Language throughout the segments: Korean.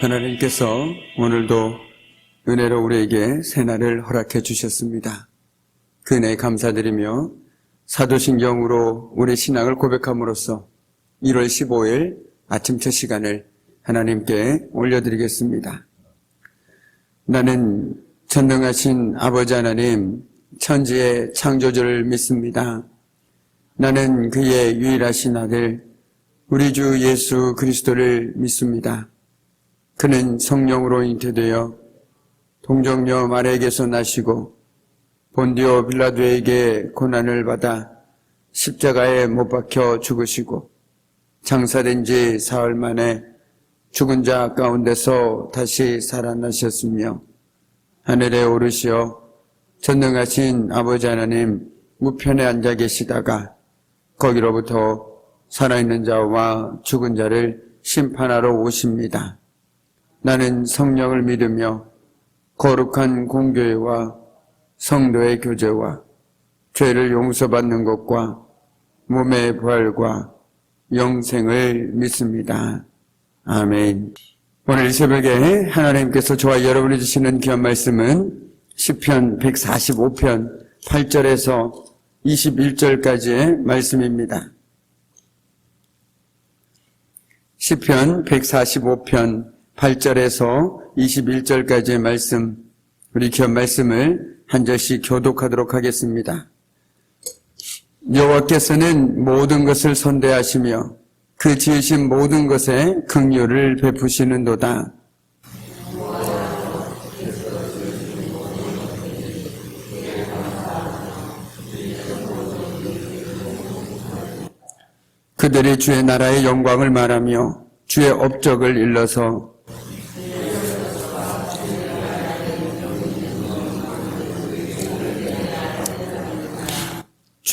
하나님께서 오늘도 은혜로 우리에게 새날을 허락해 주셨습니다. 그 은혜에 감사드리며 사도신경으로 우리 신앙을 고백함으로써 1월 15일 아침 첫 시간을 하나님께 올려드리겠습니다. 나는 전능하신 아버지 하나님, 천지의 창조주를 믿습니다. 나는 그의 유일하신 아들, 우리 주 예수 그리스도를 믿습니다. 그는 성령으로 잉태되어 동정녀 마리아에게서 나시고 본디오 빌라도에게 고난을 받아 십자가에 못 박혀 죽으시고 장사된 지 사흘 만에 죽은 자 가운데서 다시 살아나셨으며 하늘에 오르시어 전능하신 아버지 하나님 우편에 앉아 계시다가 거기로부터 살아있는 자와 죽은 자를 심판하러 오십니다. 나는 성령을 믿으며 거룩한 공교회와 성도의 교제와 죄를 용서받는 것과 몸의 부활과 영생을 믿습니다. 아멘. 오늘 새벽에 하나님께서 저와 여러분이 주시는 귀한 말씀은 시편 145편 8절에서 21절까지의 말씀입니다. 시편 145편 8절에서 21절까지의 말씀, 우리 귀한 말씀을 한 절씩 교독하도록 하겠습니다. 여호와께서는 모든 것을 선대하시며 그 지으신 모든 것에 긍휼을 베푸시는도다. 그들이 주의 나라의 영광을 말하며 주의 업적을 일러서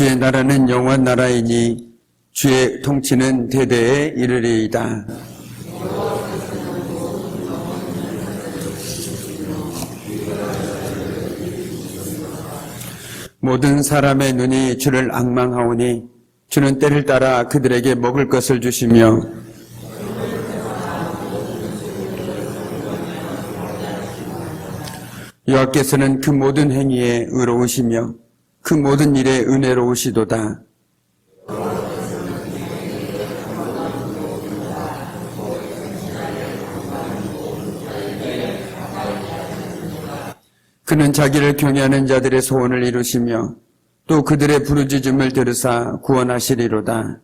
주의 나라는 영원한 나라이니 주의 통치는 대대에 이르리이다. 모든 사람의 눈이 주를 앙망하오니 주는 때를 따라 그들에게 먹을 것을 주시며 여호와께서는 그 모든 행위에 의로우시며 그 모든 일에 은혜로우시도다. 그는 자기를 경외하는 자들의 소원을 이루시며 또 그들의 부르짖음을 들으사 구원하시리로다.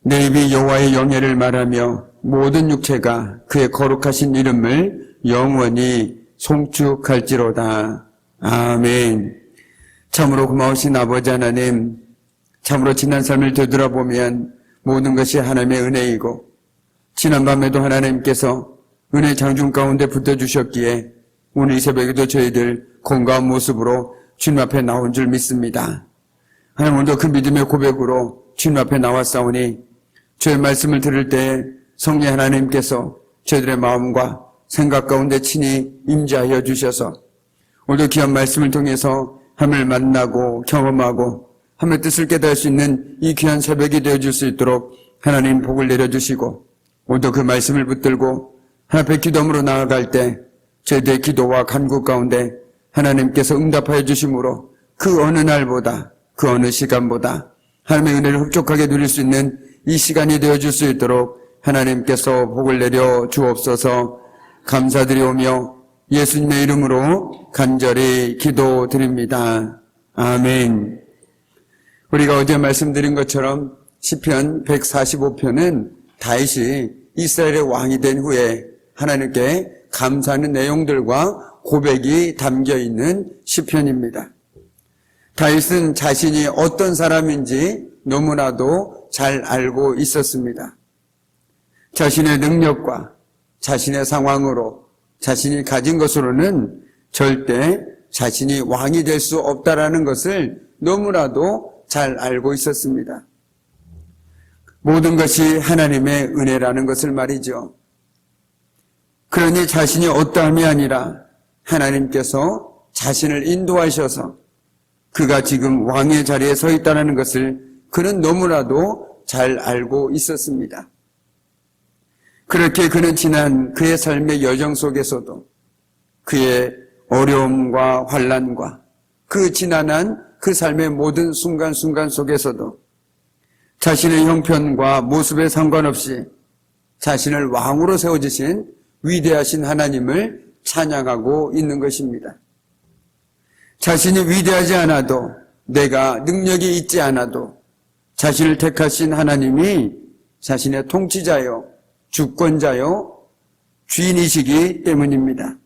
내 입이 여호와의 영예를 말하며 모든 육체가 그의 거룩하신 이름을 영원히 송축할지로다. 아멘. 참으로 고마우신 아버지 하나님, 참으로 지난 삶을 되돌아보면 모든 것이 하나님의 은혜이고 지난밤에도 하나님께서 은혜 장중 가운데 붙어주셨기에 오늘 이 새벽에도 저희들 건강한 모습으로 주님 앞에 나온 줄 믿습니다. 하나님, 오늘도 그 믿음의 고백으로 주님 앞에 나왔사오니 저의 말씀을 들을 때 성령 하나님께서 저희들의 마음과 생각 가운데 친히 임재하여 주셔서 오늘도 귀한 말씀을 통해서 하나님을 만나고 경험하고 하나님의 뜻을 깨달을 수 있는 이 귀한 새벽이 되어줄 수 있도록 하나님 복을 내려주시고 오늘도 그 말씀을 붙들고 하나님 앞에 기도함으로 나아갈 때 저희들의 기도와 간구 가운데 하나님께서 응답하여 주심으로 그 어느 날보다 그 어느 시간보다 하나님의 은혜를 흡족하게 누릴 수 있는 이 시간이 되어줄 수 있도록 하나님께서 복을 내려 주옵소서. 감사드리오며 예수님의 이름으로 간절히 기도드립니다. 아멘. 우리가 어제 말씀드린 것처럼 시편 145편은 다윗이 이스라엘의 왕이 된 후에 하나님께 감사하는 내용들과 고백이 담겨있는 시편입니다. 다윗은 자신이 어떤 사람인지 너무나도 잘 알고 있었습니다. 자신의 능력과 자신의 상황으로 자신이 가진 것으로는 절대 자신이 왕이 될 수 없다라는 것을 너무나도 잘 알고 있었습니다. 모든 것이 하나님의 은혜라는 것을 말이죠. 그러니 자신이 어떠함이 아니라 하나님께서 자신을 인도하셔서 그가 지금 왕의 자리에 서 있다는 것을 그는 너무나도 잘 알고 있었습니다. 그렇게 그는 지난 그의 삶의 여정 속에서도 그의 어려움과 환난과 그 지난한 그 삶의 모든 순간순간 속에서도 자신의 형편과 모습에 상관없이 자신을 왕으로 세워주신 위대하신 하나님을 찬양하고 있는 것입니다. 자신이 위대하지 않아도, 내가 능력이 있지 않아도 자신을 택하신 하나님이 자신의 통치자요, 주권자요, 주인이시기 때문입니다.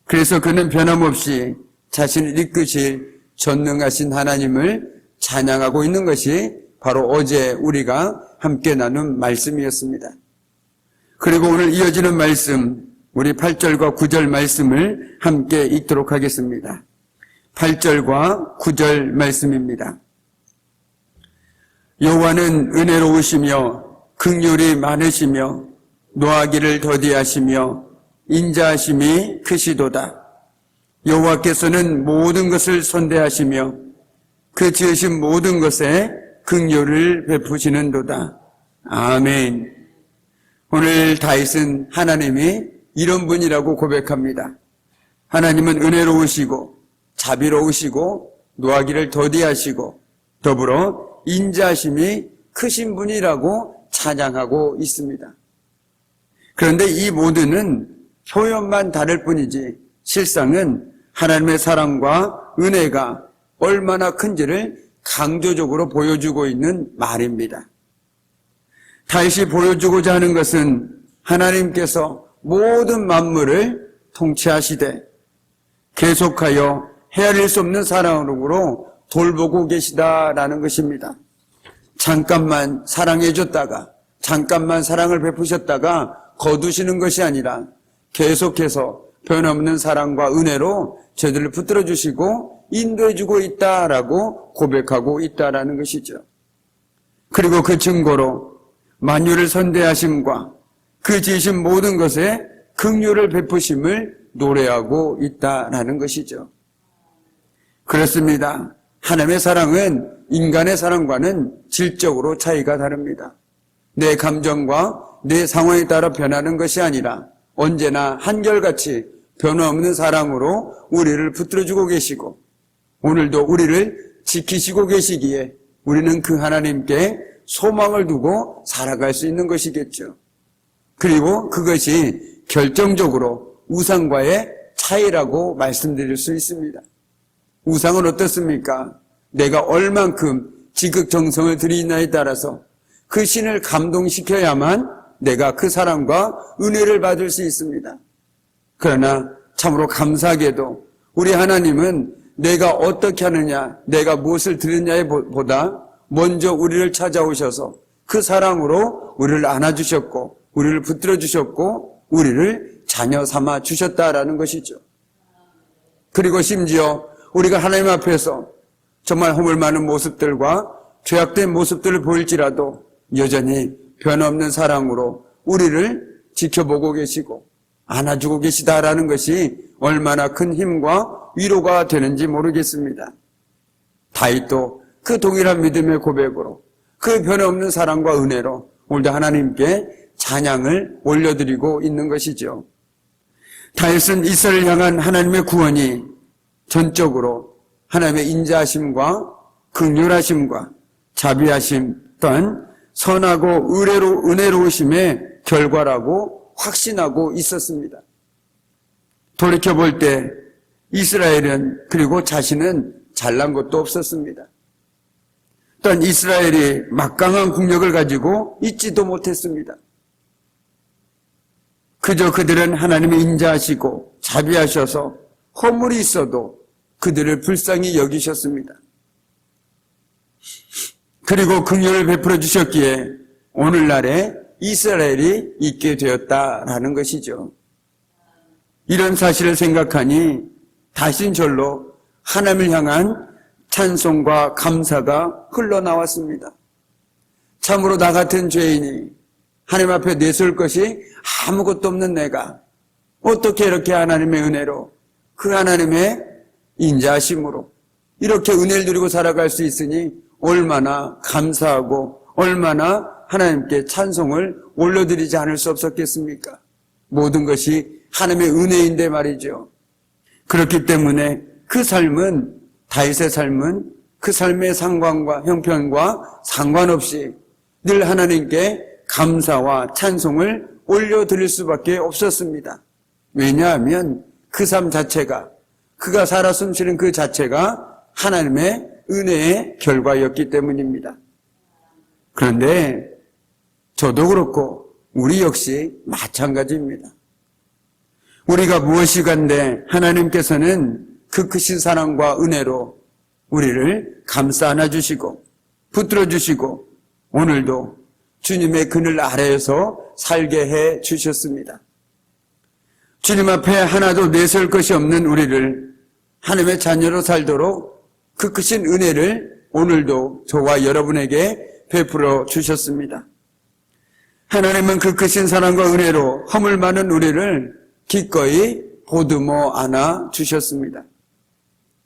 그래서 그는 변함없이 자신을 이끄실 전능하신 하나님을 찬양하고 있는 것이 바로 어제 우리가 함께 나눈 말씀이었습니다. 그리고 오늘 이어지는 말씀, 우리 8절과 9절 말씀을 함께 읽도록 하겠습니다. 8절과 9절 말씀입니다. 여호와는 은혜로우시며 긍휼이 많으시며 노하기를 더디하시며 인자하심이 크시도다. 여호와께서는 모든 것을 선대하시며 그 지으신 모든 것에 긍휼을 베푸시는도다. 아멘. 오늘 다윗은 하나님이 이런 분이라고 고백합니다. 하나님은 은혜로우시고 자비로우시고 노하기를 더디하시고 더불어 인자하심이 크신 분이라고 찬양하고 있습니다. 그런데 이 모두는 표현만 다를 뿐이지 실상은 하나님의 사랑과 은혜가 얼마나 큰지를 강조적으로 보여주고 있는 말입니다. 다윗이 보여주고자 하는 것은 하나님께서 모든 만물을 통치하시되 계속하여 헤아릴 수 없는 사랑으로 돌보고 계시다라는 것입니다. 잠깐만 사랑해 줬다가, 잠깐만 사랑을 베푸셨다가 거두시는 것이 아니라 계속해서 변함없는 사랑과 은혜로 저희들을 붙들어 주시고 인도해 주고 있다라고 고백하고 있다라는 것이죠. 그리고 그 증거로 만유를 선대하심과 그 지으신 모든 것에 긍휼을 베푸심을 노래하고 있다라는 것이죠. 그렇습니다. 하나님의 사랑은 인간의 사랑과는 질적으로 차이가 다릅니다. 내 감정과 내 상황에 따라 변하는 것이 아니라 언제나 한결같이 변화없는 사랑으로 우리를 붙들어주고 계시고 오늘도 우리를 지키시고 계시기에 우리는 그 하나님께 소망을 두고 살아갈 수 있는 것이겠죠. 그리고 그것이 결정적으로 우상과의 차이라고 말씀드릴 수 있습니다. 우상은 어떻습니까? 내가 얼만큼 지극정성을 들이냐에 따라서 그 신을 감동시켜야만 내가 그 사랑과 은혜를 받을 수 있습니다. 그러나 참으로 감사하게도 우리 하나님은 내가 어떻게 하느냐, 내가 무엇을 드리느냐에 보다 먼저 우리를 찾아오셔서 그 사랑으로 우리를 안아주셨고 우리를 붙들어 주셨고 우리를 자녀 삼아 주셨다라는 것이죠. 그리고 심지어 우리가 하나님 앞에서 정말 허물 많은 모습들과 죄악된 모습들을 보일지라도 여전히 변함없는 사랑으로 우리를 지켜보고 계시고 안아주고 계시다라는 것이 얼마나 큰 힘과 위로가 되는지 모르겠습니다. 다윗도 그 동일한 믿음의 고백으로 그 변함없는 사랑과 은혜로 오늘도 하나님께 찬양을 올려드리고 있는 것이죠. 다윗은 이스라엘을 향한 하나님의 구원이 전적으로 하나님의 인자하심과 긍휼하심과 자비하심 또한 선하고 은혜로우심의 결과라고 확신하고 있었습니다. 돌이켜볼 때 이스라엘은 그리고 자신은 잘난 것도 없었습니다. 또한 이스라엘이 막강한 국력을 가지고 있지도 못했습니다. 그저 그들은 하나님의 인자하시고 자비하셔서 허물이 있어도 그들을 불쌍히 여기셨습니다. 그리고 긍휼을 베풀어 주셨기에 오늘날에 이스라엘이 있게 되었다라는 것이죠. 이런 사실을 생각하니 다신 절로 하나님을 향한 찬송과 감사가 흘러나왔습니다. 참으로 나 같은 죄인이 하나님 앞에 내세울 것이 아무것도 없는 내가 어떻게 이렇게 하나님의 은혜로 그 하나님의 인자하심으로 이렇게 은혜를 누리고 살아갈 수 있으니 얼마나 감사하고 얼마나 하나님께 찬송을 올려드리지 않을 수 없었겠습니까? 모든 것이 하나님의 은혜인데 말이죠. 그렇기 때문에 그 삶은, 다윗의 삶은 그 삶의 상관과 형편과 상관없이 늘 하나님께 감사와 찬송을 올려드릴 수밖에 없었습니다. 왜냐하면 그 삶 자체가, 그가 살아 숨쉬는 그 자체가 하나님의 은혜의 결과였기 때문입니다. 그런데 저도 그렇고 우리 역시 마찬가지입니다. 우리가 무엇이간데 하나님께서는 그 크신 사랑과 은혜로 우리를 감싸 안아주시고 붙들어 주시고 오늘도 주님의 그늘 아래에서 살게 해 주셨습니다. 주님 앞에 하나도 내세울 것이 없는 우리를 하나님의 자녀로 살도록 그 크신 은혜를 오늘도 저와 여러분에게 베풀어 주셨습니다. 하나님은 그 크신 사랑과 은혜로 허물 많은 우리를 기꺼이 보듬어 안아 주셨습니다.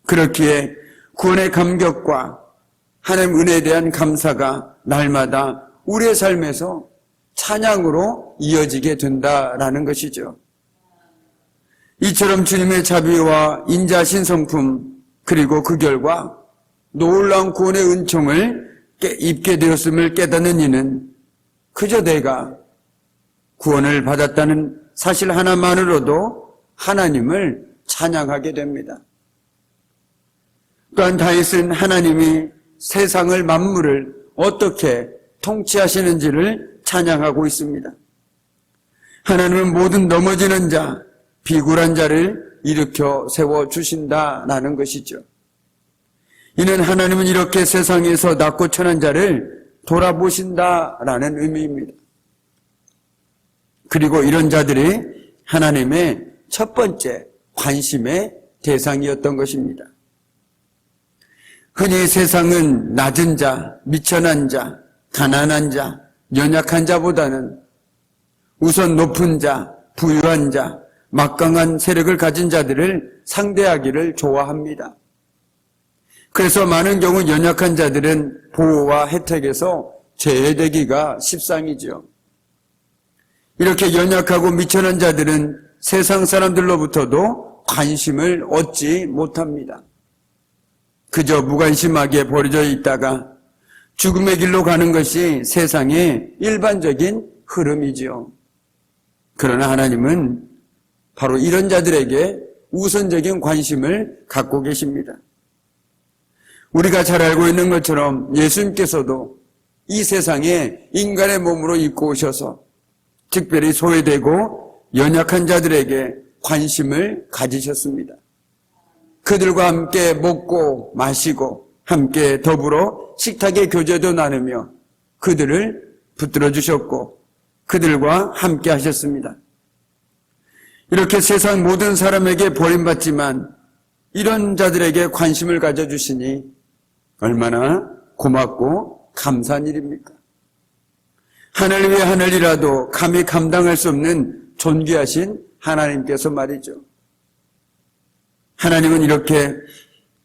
그렇기에 구원의 감격과 하나님 은혜에 대한 감사가 날마다 우리의 삶에서 찬양으로 이어지게 된다라는 것이죠. 이처럼 주님의 자비와 인자하신 성품 그리고 그 결과 놀라운 구원의 은총을 입게 되었음을 깨닫는 이는 그저 내가 구원을 받았다는 사실 하나만으로도 하나님을 찬양하게 됩니다. 또한 다윗은 하나님이 세상을 만물을 어떻게 통치하시는지를 찬양하고 있습니다. 하나님은 모든 넘어지는 자, 비굴한 자를 일으켜 세워주신다라는 것이죠. 이는 하나님은 이렇게 세상에서 낮고 천한 자를 돌아보신다라는 의미입니다. 그리고 이런 자들이 하나님의 첫 번째 관심의 대상이었던 것입니다. 흔히 세상은 낮은 자, 미천한 자, 가난한 자, 연약한 자보다는 우선 높은 자, 부유한 자, 막강한 세력을 가진 자들을 상대하기를 좋아합니다. 그래서 많은 경우 연약한 자들은 보호와 혜택에서 제외되기가 십상이죠. 이렇게 연약하고 미천한 자들은 세상 사람들로부터도 관심을 얻지 못합니다. 그저 무관심하게 버려져 있다가 죽음의 길로 가는 것이 세상의 일반적인 흐름이지요. 그러나 하나님은 바로 이런 자들에게 우선적인 관심을 갖고 계십니다. 우리가 잘 알고 있는 것처럼 예수님께서도 이 세상에 인간의 몸으로 입고 오셔서 특별히 소외되고 연약한 자들에게 관심을 가지셨습니다. 그들과 함께 먹고 마시고 함께 더불어 식탁의 교제도 나누며 그들을 붙들어 주셨고 그들과 함께 하셨습니다. 이렇게 세상 모든 사람에게 버림받지만 이런 자들에게 관심을 가져주시니 얼마나 고맙고 감사한 일입니까? 하늘 위의 하늘이라도 감히 감당할 수 없는 존귀하신 하나님께서 말이죠. 하나님은 이렇게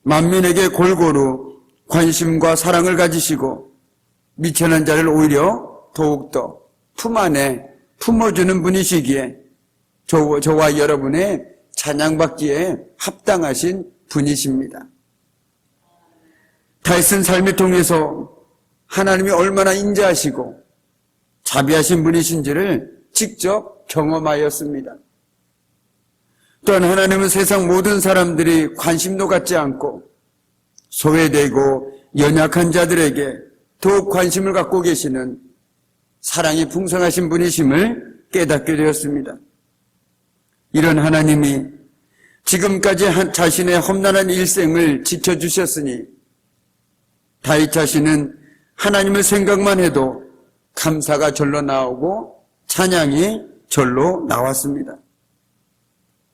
만민에게 골고루 관심과 사랑을 가지시고 미천한 자를 오히려 더욱더 품 안에 품어주는 분이시기에 저와 여러분의 찬양받기에 합당하신 분이십니다. 다윗은 삶을 통해서 하나님이 얼마나 인자하시고 자비하신 분이신지를 직접 경험하였습니다. 또한 하나님은 세상 모든 사람들이 관심도 갖지 않고 소외되고 연약한 자들에게 더욱 관심을 갖고 계시는 사랑이 풍성하신 분이심을 깨닫게 되었습니다. 이런 하나님이 지금까지 자신의 험난한 일생을 지켜주셨으니 다윗 자신은 하나님을 생각만 해도 감사가 절로 나오고 찬양이 절로 나왔습니다.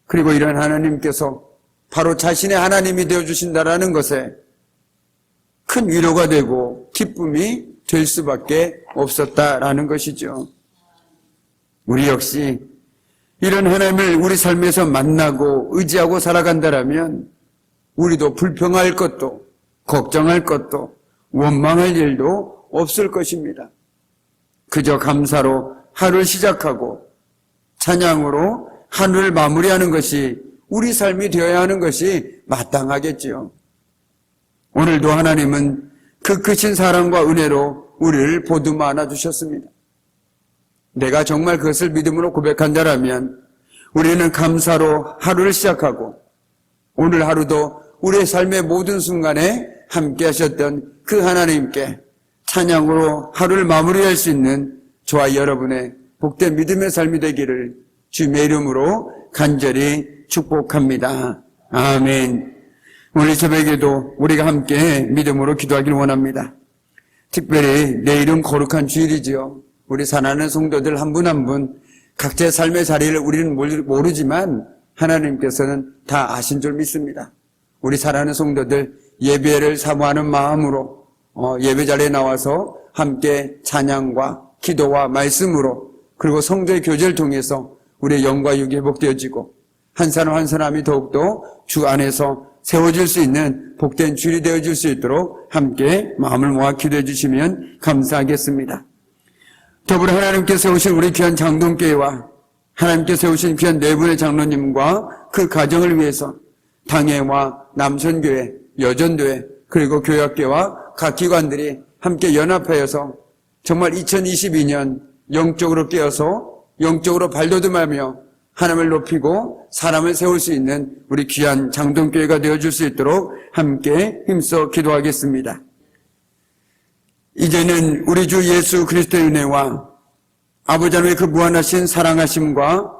그리고 이런 하나님께서 바로 자신의 하나님이 되어주신다라는 것에 큰 위로가 되고 기쁨이 될 수밖에 없었다라는 것이죠. 우리 역시 이런 하나님을 우리 삶에서 만나고 의지하고 살아간다라면 우리도 불평할 것도 걱정할 것도 원망할 일도 없을 것입니다. 그저 감사로 하루를 시작하고 찬양으로 하루를 마무리하는 것이 우리 삶이 되어야 하는 것이 마땅하겠지요. 오늘도 하나님은 그 크신 사랑과 은혜로 우리를 보듬어 안아주셨습니다. 내가 정말 그것을 믿음으로 고백한 자라면 우리는 감사로 하루를 시작하고 오늘 하루도 우리의 삶의 모든 순간에 함께 하셨던 그 하나님께 찬양으로 하루를 마무리할 수 있는 저와 여러분의 복된 믿음의 삶이 되기를 주님의 이름으로 간절히 축복합니다. 아멘. 오늘 새벽에도 우리가 함께 믿음으로 기도하길 원합니다. 특별히 내일은 거룩한 주일이지요. 우리 사랑하는 성도들 한 분 한 분 각자의 삶의 자리를 우리는 모르지만 하나님께서는 다 아신 줄 믿습니다. 우리 사랑하는 성도들 예배를 사모하는 마음으로 예배 자리에 나와서 함께 찬양과 기도와 말씀으로 그리고 성도의 교제를 통해서 우리의 영과 육이 회복되어지고 한 사람 한 사람이 더욱더 주 안에서 세워질 수 있는 복된 주일이 되어질 수 있도록 함께 마음을 모아 기도해 주시면 감사하겠습니다. 더불어 하나님께서 세우신 우리 귀한 장동교회와 하나님께서 세우신 귀한 네 분의 장로님과 그 가정을 위해서 당회와 남선교회, 여전교회 그리고 교회학교와 각 기관들이 함께 연합하여서 정말 2022년 영적으로 깨어서 영적으로 발돋움하며 하나님을 높이고 사람을 세울 수 있는 우리 귀한 장동교회가 되어줄 수 있도록 함께 힘써 기도하겠습니다. 이제는 우리 주 예수 그리스도의 은혜와 아버지 하나님의 그 무한하신 사랑하심과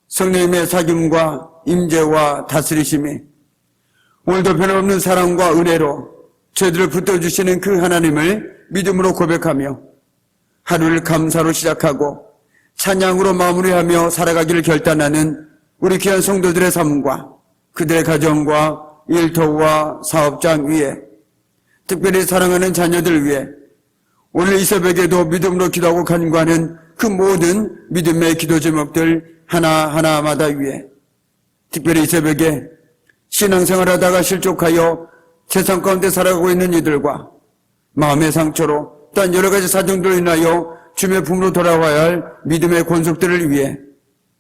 성령님의 사귐과 임재와 다스리심이 오늘도 변함없는 사랑과 은혜로 저희들을 붙들어주시는 그 하나님을 믿음으로 고백하며 하루를 감사로 시작하고 찬양으로 마무리하며 살아가기를 결단하는 우리 귀한 성도들의 삶과 그들의 가정과 일터와 사업장 위에 특별히 사랑하는 자녀들 위해 오늘 이 새벽에도 믿음으로 기도하고 간구하는 그 모든 믿음의 기도 제목들 하나하나마다 위에 특별히 이 새벽에 신앙생활하다가 실족하여 세상 가운데 살아가고 있는 이들과 마음의 상처로 또한 여러 가지 사정들로 인하여 주님의 품으로 돌아와야 할 믿음의 권속들을 위해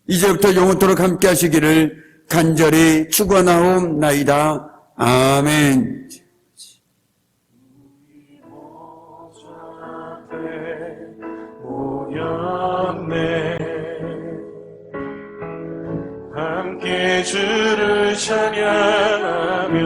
이제부터 영원토록 함께 하시기를 간절히 축원하옵나이다. 아멘. 모였네 함께 주를 찬양하며